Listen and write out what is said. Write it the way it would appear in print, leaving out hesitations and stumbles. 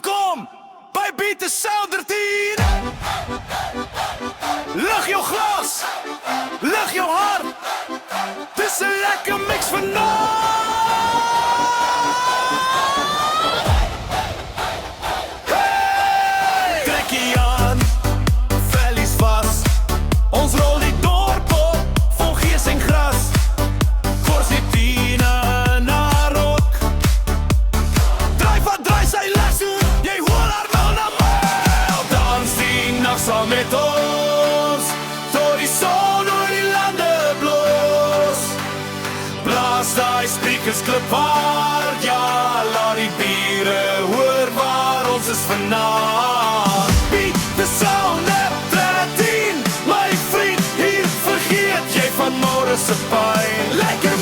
Welkom bij Beat the Sound 13. Lucht jouw glas, lucht jouw hart. Het is een lekker mix vandaag. Hey! Trek je aan, vellies vast. Ons rol niet door, pop, vol giers en gras. Corsitina naar rock. Draai wat draai, zij luistert. Jij hoort haar wel naar mij. Dans die nacht zal met ons. Door die zon, door die landen bloos. Blaas die speakers club hard. Ja, laat die bieren hoor waar ons is vanavond. Beat the Sound 13. Mijn vriend, hier vergeet jij van morgen zijn pijn. Lekker